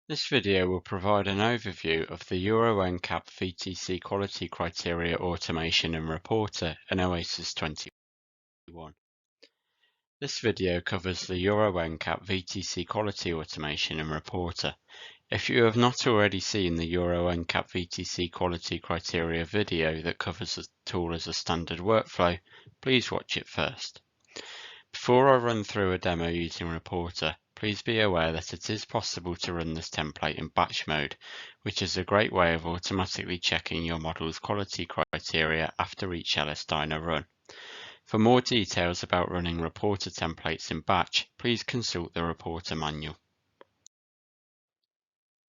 This video will provide an overview of the EuroNCAP VTC Quality Criteria Automation and Reporter in Oasys 21. This video covers the EuroNCAP VTC Quality Automation and Reporter. If you have not already seen the EuroNCAP VTC Quality Criteria video that covers the tool as a standard workflow, please watch it first. Before I run through a demo using Reporter, please be aware that it is possible to run this template in batch mode, which is a great way of automatically checking your model's quality criteria after each LS-DYNA run. For more details about running Reporter templates in batch, please consult the Reporter manual.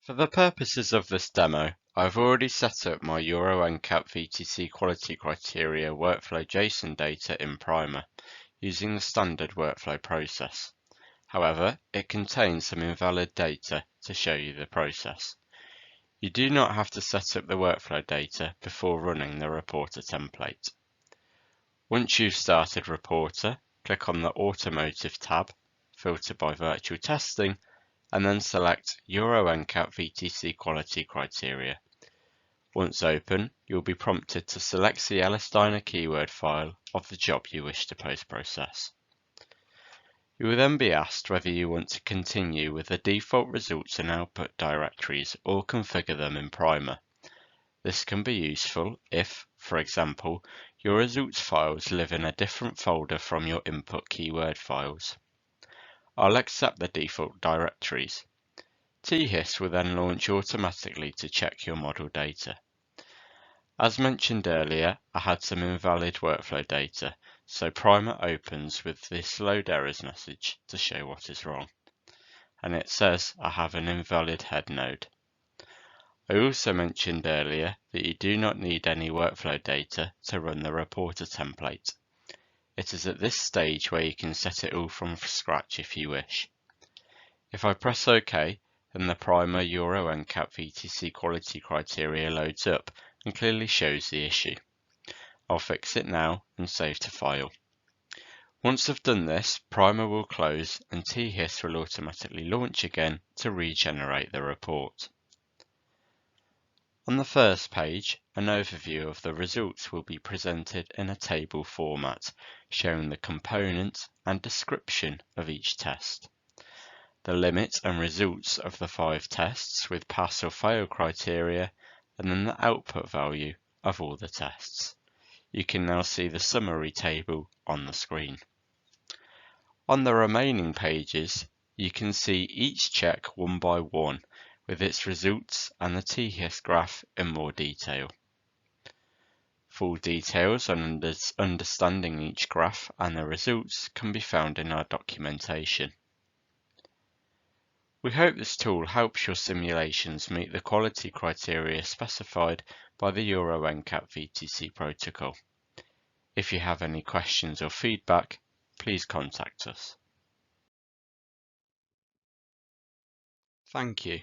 For the purposes of this demo, I've already set up my EuroNCAP VTC quality criteria workflow JSON data in Primer, using the standard workflow process. However, it contains some invalid data to show you the process. You do not have to set up the workflow data before running the Reporter template. Once you've started Reporter, click on the Automotive tab, filter by Virtual Testing, and then select EuroNCAP VTC Quality Criteria. Once open, you'll be prompted to select the LS-DYNA keyword file of the job you wish to post-process. You will then be asked whether you want to continue with the default results and output directories or configure them in Primer. This can be useful if, for example, your results files live in a different folder from your input keyword files. I'll accept the default directories. THIS will then launch automatically to check your model data. As mentioned earlier, I had some invalid workflow data, so Primer opens with this load errors message to show what is wrong. And it says I have an invalid head node. I also mentioned earlier that you do not need any workflow data to run the Reporter template. It is at this stage where you can set it all from scratch if you wish. If I press OK, then the Primer EuroNCAP VTC quality criteria loads up and clearly shows the issue. I'll fix it now and save to file. Once I've done this, Primer will close and THIS will automatically launch again to regenerate the report. On the first page, an overview of the results will be presented in a table format, showing the component and description of each test, the limit and results of the 5 tests with pass or fail criteria, and then the output value of all the tests. You can now see the summary table on the screen. On the remaining pages, you can see each check one by one, with its results and the THIS graph in more detail. Full details on understanding each graph and the results can be found in our documentation. We hope this tool helps your simulations meet the quality criteria specified by the EuroNCAP VTC protocol. If you have any questions or feedback, please contact us. Thank you.